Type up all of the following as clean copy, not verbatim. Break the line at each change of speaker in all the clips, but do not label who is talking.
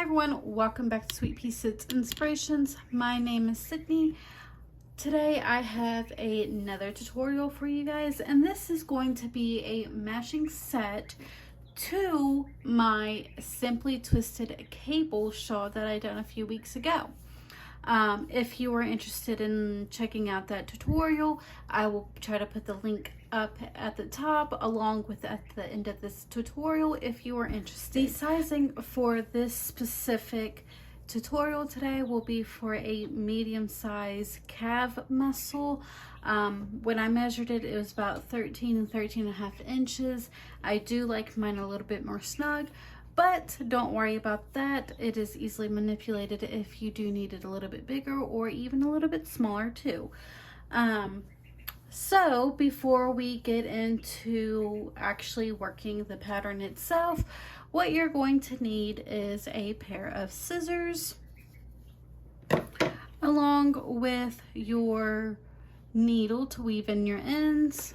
Hi everyone, welcome back to Sweet Pea Sits Inspirations. My name is Sydney. Today I have another tutorial for you guys, and this is going to be a matching set to my Simply Twisted cable shawl that I done a few weeks ago. If you are interested in checking out that tutorial, I will try to put the link up at the top along with at the end of this tutorial if you are interested. The sizing for this specific tutorial today will be for a medium size calf muscle. When I measured it, it was about 13 and 13.5 inches. I do like mine a little bit more snug, but don't worry about that. It is easily manipulated if you do need it a little bit bigger or even a little bit smaller too. So before we get into actually working the pattern itself, what you're going to need is a pair of scissors along with your needle to weave in your ends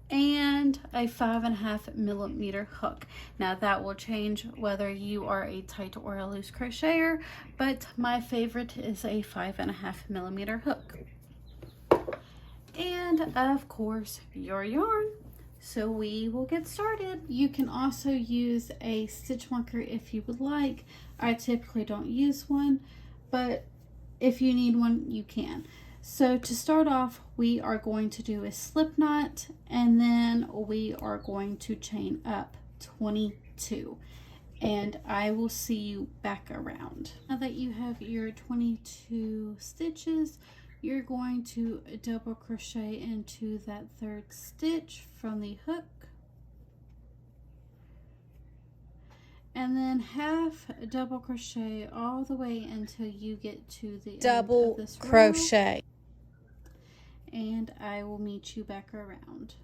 and a 5.5 millimeter hook. Now that will change whether you are a tight or a loose crocheter, but my favorite is a 5.5 millimeter hook. And of course your yarn. So we will get started. You can also use a stitch marker if you would like. I typically don't use one, but if you need one, you can. So to start off, we are going to do a slip knot, and then we are going to chain up 22. And I will see you back around. Now that you have your 22 stitches, you're going to double crochet into that third stitch from the hook, and then half double crochet all the way until you get to the
double
end of this
crochet.
row, and I will meet you back around.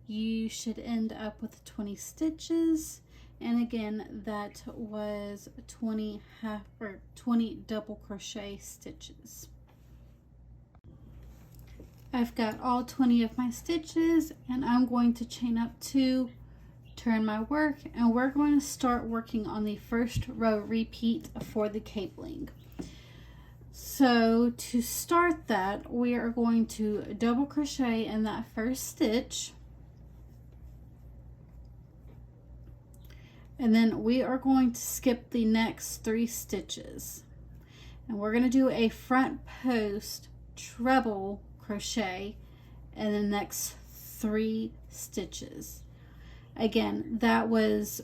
You should end up with 20 stitches, and again that was 20 double crochet stitches. I've got all 20 of my stitches, and I'm going to chain up 2, turn my work, and we're going to start working on the first row repeat for the cabling. So to start that, we are going to double crochet in that first stitch, and then we are going to skip the next 3 stitches, and we're going to do a front post treble crochet in the next 3 stitches. Again, that was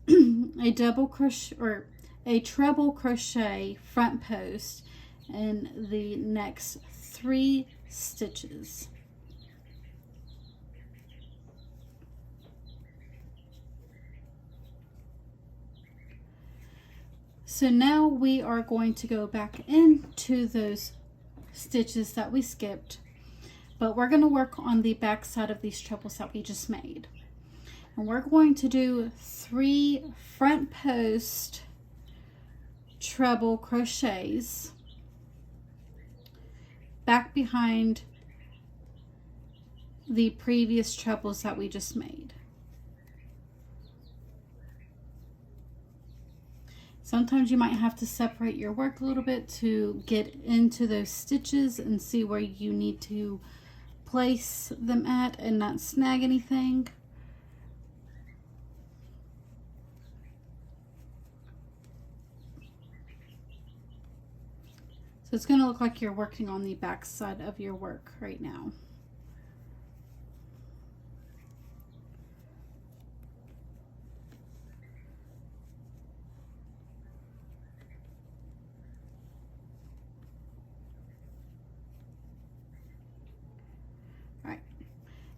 a double crochet or a treble crochet front post in the next 3 stitches. So now we are going to go back into those stitches that we skipped, but we're going to work on the back side of these trebles that we just made, and we're going to do 3 front post treble crochets back behind the previous trebles that we just made. Sometimes you might have to separate your work a little bit to get into those stitches and see where you need to place them at and not snag anything. So it's going to look like you're working on the back side of your work right now.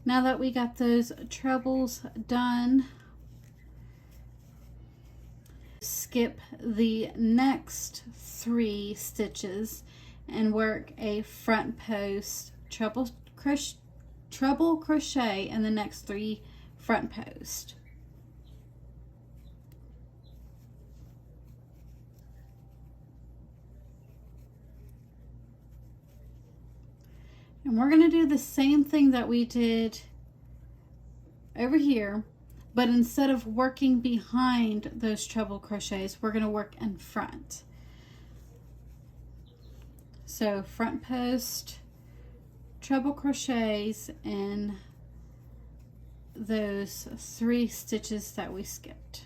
Now that we got those trebles done, skip the next 3 stitches and work a front post treble crochet in the next 3 front post. And we're going to do the same thing that we did over here, but instead of working behind those treble crochets, we're going to work in front. So front post, treble crochets in those 3 stitches that we skipped.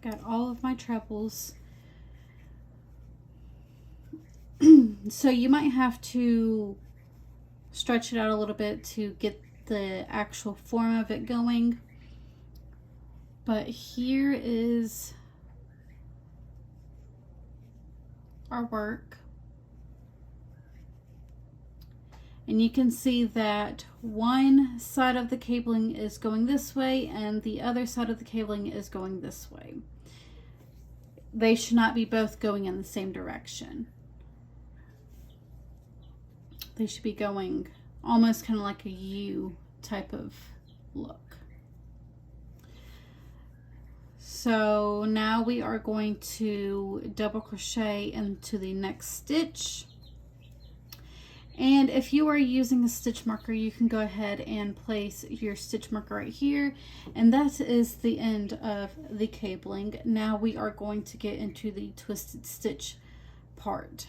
Got all of my trebles. So you might have to stretch it out a little bit to get the actual form of it going. But here is our work. And you can see that one side of the cabling is going this way and the other side of the cabling is going this way. They should not be both going in the same direction. They should be going almost kind of like a U type of look. So now we are going to double crochet into the next stitch. And if you are using a stitch marker, you can go ahead and place your stitch marker right here. And that is the end of the cabling. Now we are going to get into the twisted stitch part.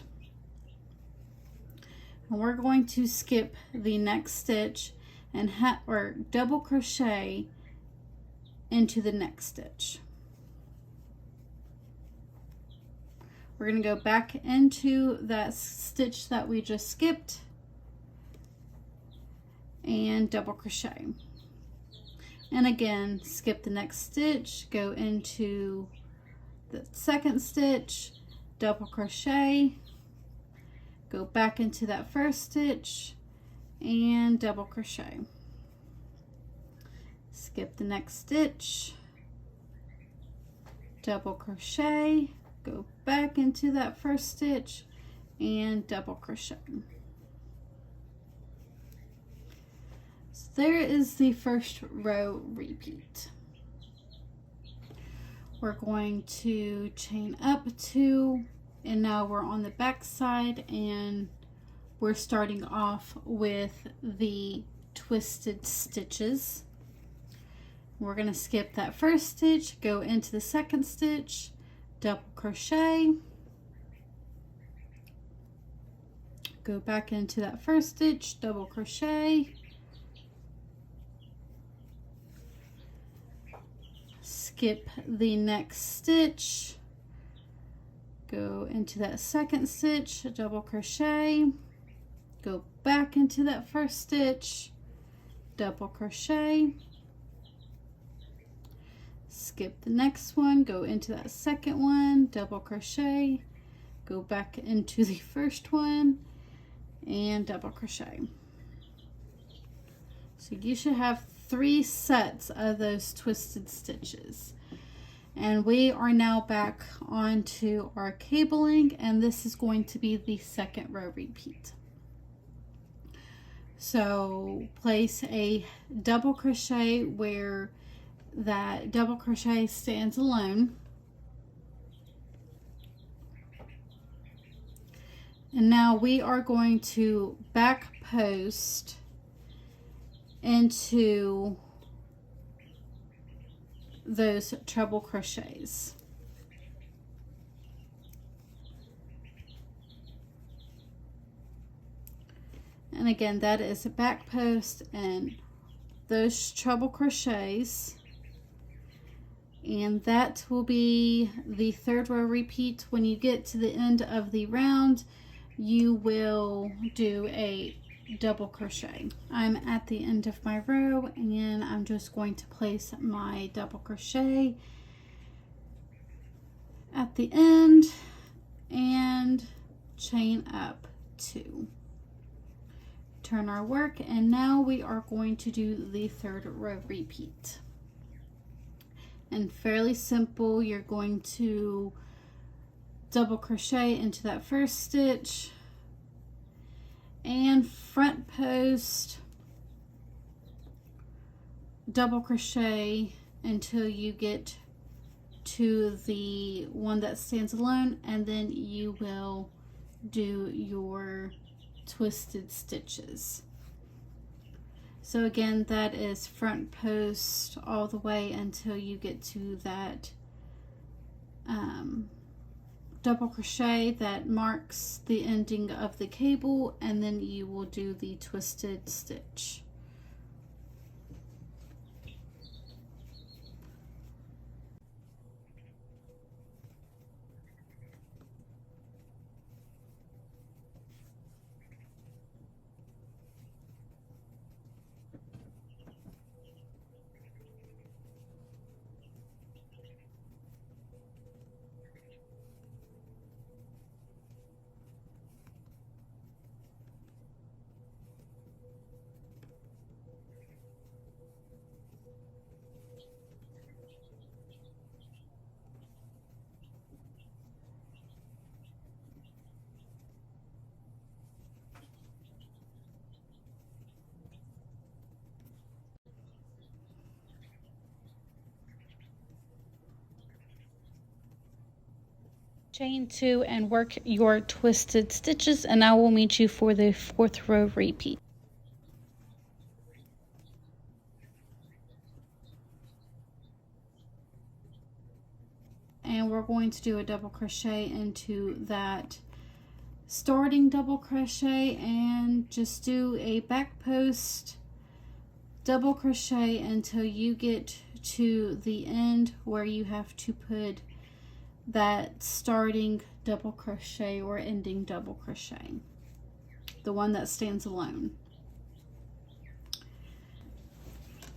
And we're going to skip the next stitch and double crochet into the next stitch. We're going to go back into that stitch that we just skipped and double crochet. And again, skip the next stitch, go into the second stitch, double crochet, go back into that first stitch and double crochet. Skip the next stitch, double crochet, go back into that first stitch and double crochet. So there is the first row repeat. We're going to chain up 2, and now we're on the back side and we're starting off with the twisted stitches. We're going to skip that first stitch, go into the second stitch, double crochet, go back into that first stitch, double crochet, skip the next stitch, go into that second stitch, double crochet, go back into that first stitch, double crochet, skip the next one, go into that second one, double crochet, go back into the first one and double crochet. So you should have 3 sets of those twisted stitches. And we are now back onto our cabling, and this is going to be the second row repeat. So place a double crochet where that double crochet stands alone. And now we are going to back post into those treble crochets. And again, that is a back post and those treble crochets. And that will be the third row repeat. When you get to the end of the round, you will do a double crochet. I'm at the end of my row and I'm just going to place my double crochet at the end and chain up 2. Turn our work, and now we are going to do the third row repeat. And fairly simple, you're going to double crochet into that first stitch and front post double crochet until you get to the one that stands alone, and then you will do your twisted stitches. So again, that is front post all the way until you get to that double crochet that marks the ending of the cable, and then you will do the twisted stitch. Chain 2 and work your twisted stitches, and I will meet you for the 4th row repeat. And we're going to do a double crochet into that starting double crochet, and just do a back post double crochet until you get to the end where you have to put that starting double crochet or ending double crochet, the one that stands alone.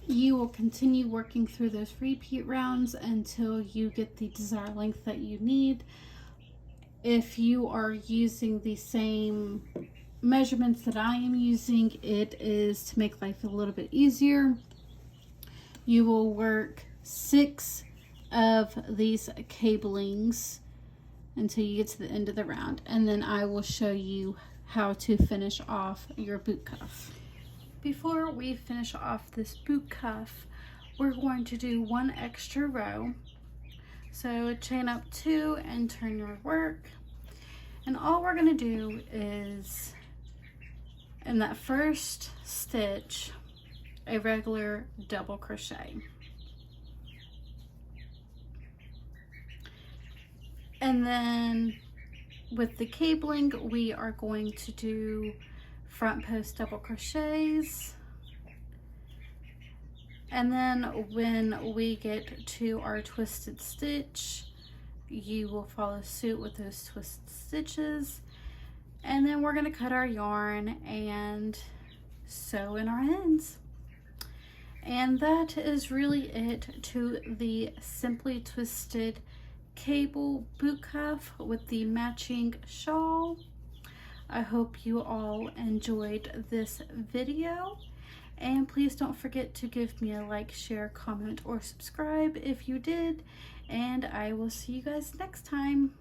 You will continue working through those repeat rounds until you get the desired length that you need. If you are using the same measurements that I am using, it is to make life a little bit easier. You will work 6 of these cablings until you get to the end of the round, and then I will show you how to finish off your boot cuff. Before we finish off this boot cuff, we're going to do 1 extra row. So chain up 2 and turn your work, and all we're going to do is in that first stitch a regular double crochet. And then with the cabling, we are going to do front post double crochets. And then when we get to our twisted stitch, you will follow suit with those twisted stitches. And then we're going to cut our yarn and sew in our ends. And that is really it to the Simply Twisted cable boot cuff with the matching shawl. I hope you all enjoyed this video, and please don't forget to give me a like, share, comment, or subscribe if you did, and I will see you guys next time.